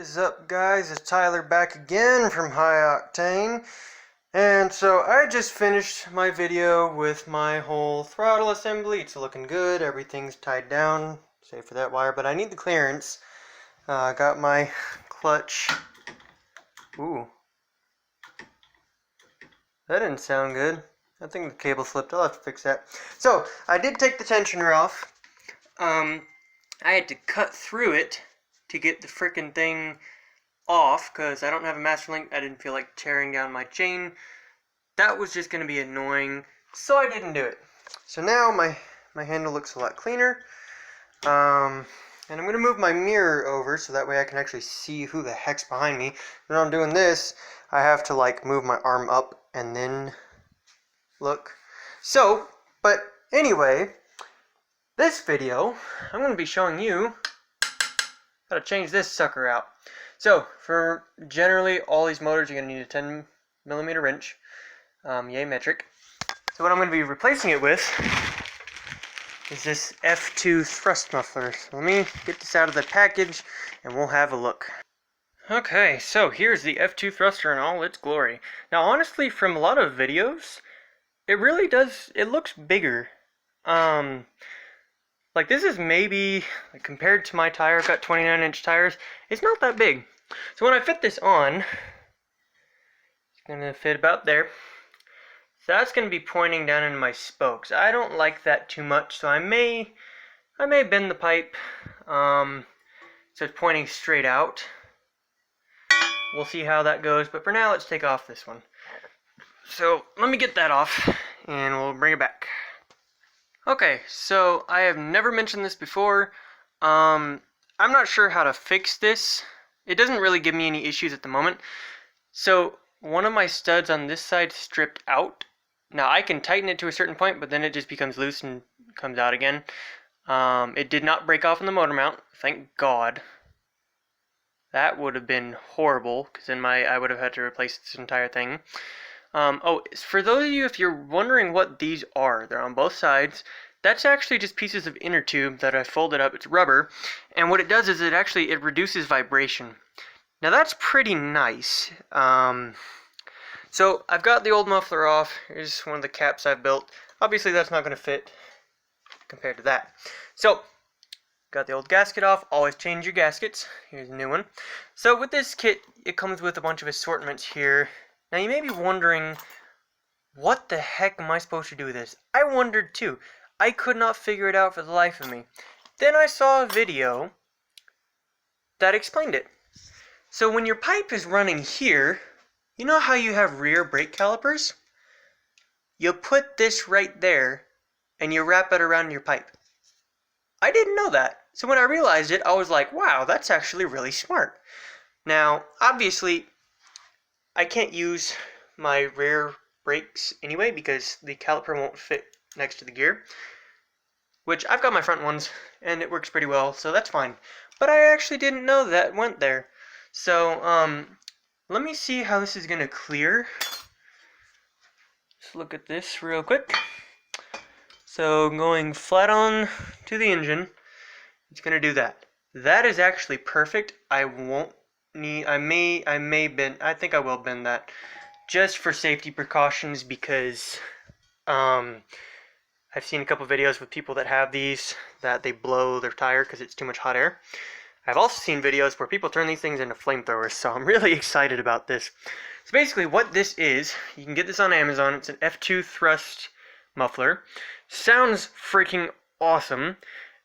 is up, guys? It's Tyler back again from High Octane. And so I just finished my video with my whole throttle assembly. It's looking good. Everything's tied down, save for that wire, but I need the clearance. I got my clutch. Ooh. That didn't sound good. I think the cable slipped. I'll have to fix that. So, I did take the tensioner off. I had to cut through it to get the frickin' thing off because I don't have a master link. I didn't feel like tearing down my chain. That was just going to be annoying, so I didn't do it. So now my handle looks a lot cleaner. And I'm going to move my mirror over so that way I can actually see who the heck's behind me. When I'm doing this, I have to like move my arm up and then look. So, but anyway, this video, I'm going to be showing you how to change this sucker out. So, for generally all these motors, you're going to need a 10mm wrench. Yay, metric. So what I'm going to be replacing it with is this F2 Thrust Muffler. So let me get this out of the package and we'll have a look. Okay, so here's the F2 thruster in all its glory. Now honestly, from a lot of videos, it really does, it looks bigger. Like this is maybe, like compared to my tire, I've got 29-inch tires, it's not that big. So when I fit this on, it's going to fit about there. So that's going to be pointing down into my spokes. I don't like that too much, so I may bend the pipe so it's pointing straight out. We'll see how that goes, but for now let's take off this one. So let me get that off and we'll bring it back. Okay, so I have never mentioned this before. I'm not sure how to fix this. It doesn't really give me any issues at the moment. So one of my studs on this side stripped out. Now I can tighten it to a certain point, but then it just becomes loose and comes out again. It did not break off in the motor mount, thank God. That would have been horrible, because then I would have had to replace this entire thing. Oh, for those of you, if you're wondering what these are, they're on both sides. That's actually just pieces of inner tube that I folded up. It's rubber, and what it does is it reduces vibration. Now that's pretty nice. So I've got the old muffler off. Here's one of the caps I've built. Obviously that's not going to fit compared to that. So got the old gasket off. Always change your gaskets. Here's a new one. So with this kit, it comes with a bunch of assortments here. Now you may be wondering, what the heck am I supposed to do with this? I wondered too. I could not figure it out for the life of me. Then I saw a video that explained it. So when your pipe is running here, you know how you have rear brake calipers? You put this right there and you wrap it around your pipe. I didn't know that. So when I realized it, I was like, wow, that's actually really smart. Now, obviously, I can't use my rear brakes anyway because the caliper won't fit next to the gear. Which, I've got my front ones and it works pretty well, so that's fine. But I actually didn't know that went there. So, let me see how this is going to clear. Let's look at this real quick. So going flat on to the engine, it's going to do that. That is actually perfect. I won't need, I may bend, I think I will bend that just for safety precautions because I've seen a couple videos with people that have these that they blow their tire because it's too much hot air. I've also seen videos where people turn these things into flamethrowers, so I'm really excited about this. So basically what this is, you can get this on Amazon, it's an F2 Thrust Muffler. Sounds freaking awesome. And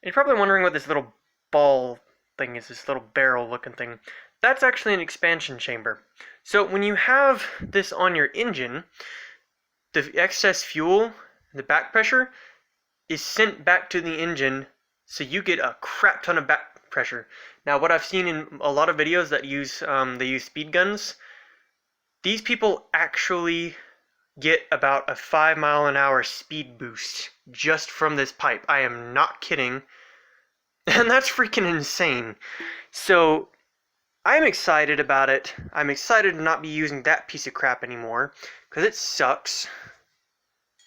you're probably wondering what this little ball thing is, this little barrel looking thing. That's actually an expansion chamber. So when you have this on your engine, the excess fuel, the back pressure, is sent back to the engine, so you get a crap ton of back pressure. Now what I've seen in a lot of videos that use they use speed guns, these people actually get about a 5-mile-an-hour speed boost just from this pipe. I am not kidding. And that's freaking insane. So I'm excited about it. I'm excited to not be using that piece of crap anymore because it sucks.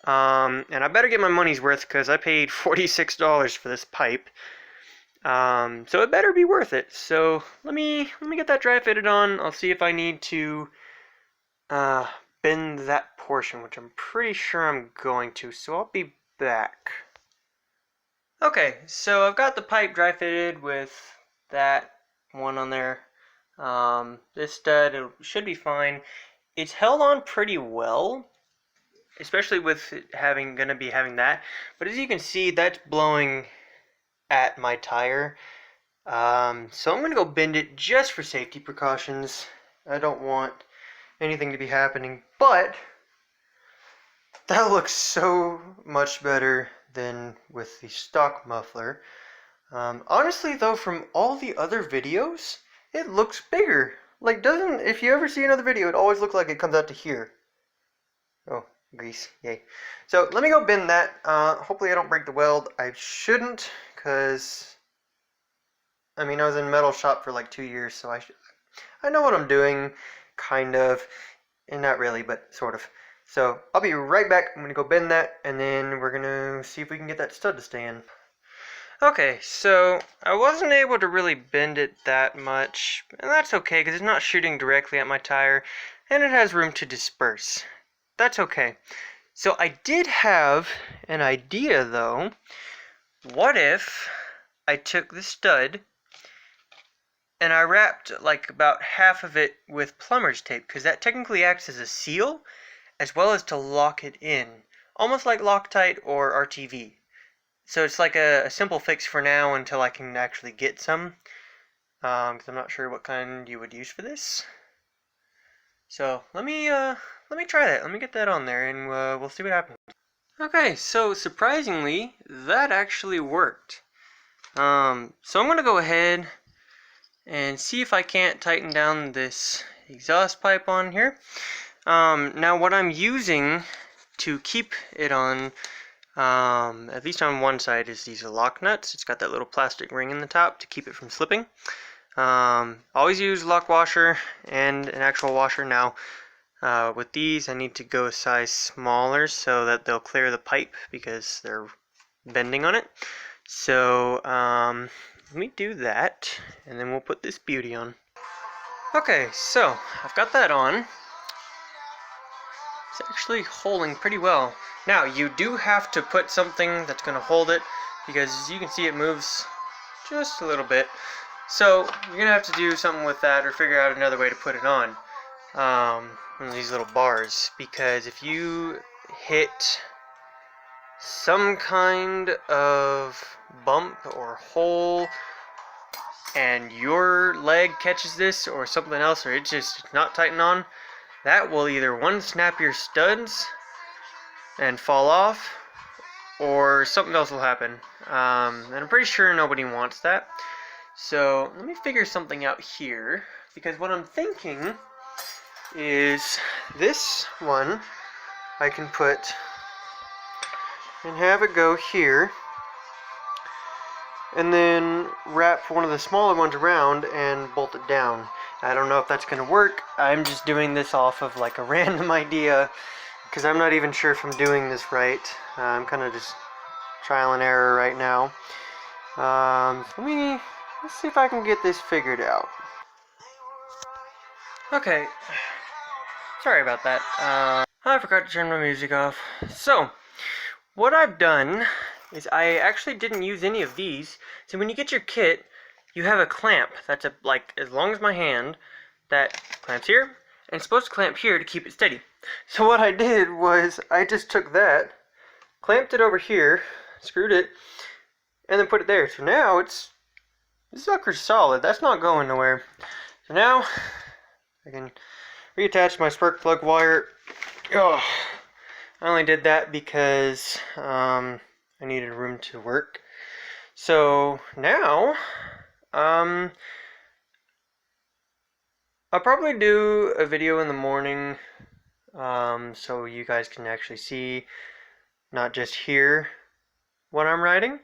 And I better get my money's worth because I paid $46 for this pipe. So it better be worth it. So let me get that dry fitted on. I'll see if I need to bend that portion, which I'm pretty sure I'm going to. So I'll be back. Okay, so I've got the pipe dry fitted with that one on there. This stud, it should be fine. It's held on pretty well, especially with it gonna be having that. But as you can see, that's blowing at my tire. So I'm gonna go bend it just for safety precautions. I don't want anything to be happening, but that looks so much better than with the stock muffler. Honestly though, from all the other videos, it looks bigger. Like, if you ever see another video, it always looks like it comes out to here. Oh, grease, yay. So let me go bend that. Hopefully I don't break the weld. I shouldn't, because I mean, I was in metal shop for like 2 years, so I know what I'm doing, kind of, and not really, but sort of. So I'll be right back. I'm gonna go bend that, and then we're gonna see if we can get that stud to stay in. Okay, so I wasn't able to really bend it that much, and that's okay because it's not shooting directly at my tire, and it has room to disperse. That's okay. So I did have an idea though. What if I took the stud and I wrapped like about half of it with plumber's tape, because that technically acts as a seal as well as to lock it in, almost like Loctite or RTV. So it's like a simple fix for now until I can actually get some, because I'm not sure what kind you would use for this. So let me try that. Let me get that on there, and we'll see what happens. Okay, so surprisingly, that actually worked. So I'm gonna go ahead and see if I can't tighten down this exhaust pipe on here. Now what I'm using to keep it on, at least on one side, is these lock nuts. It's got that little plastic ring in the top to keep it from slipping. Always use lock washer and an actual washer. Now with these I need to go a size smaller so that they'll clear the pipe because they're bending on it. So let me do that, and then we'll put this beauty on. Okay, so I've got that on. It's actually holding pretty well. Now, you do have to put something that's going to hold it, because as you can see, it moves just a little bit. So you're going to have to do something with that, or figure out another way to put it on. One of these little bars, because if you hit some kind of bump or hole and your leg catches this or something else, or it's just not tightened on, that will either one, snap your studs and fall off, or something else will happen. And I'm pretty sure nobody wants that. So let me figure something out here, because what I'm thinking is this one I can put and have it go here, and then wrap one of the smaller ones around and bolt it down. I don't know if that's going to work. I'm just doing this off of like a random idea, because I'm not even sure if I'm doing this right. I'm kind of just trial and error right now. Let's see if I can get this figured out. Okay, sorry about that. I forgot to turn my music off. So what I've done is I actually didn't use any of these. So when you get your kit, you have a clamp that's like as long as my hand that clamps here, and it's supposed to clamp here to keep it steady. So what I did was I just took that, clamped it over here, screwed it, and then put it there. So now this sucker's solid. That's not going nowhere. So now I can reattach my spark plug wire. Oh, I only did that because I needed room to work. So now I'll probably do a video in the morning, so you guys can actually see, not just hear what I'm riding.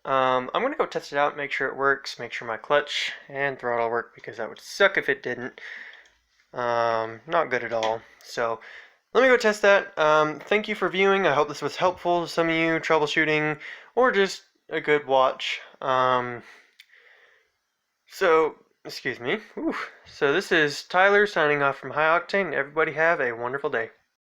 I'm gonna go test it out, make sure it works, make sure my clutch and throttle work, because that would suck if it didn't. Not good at all. So let me go test that. Thank you for viewing. I hope this was helpful to some of you troubleshooting, or just a good watch. So, excuse me. Whew. So this is Tyler signing off from High Octane. Everybody have a wonderful day.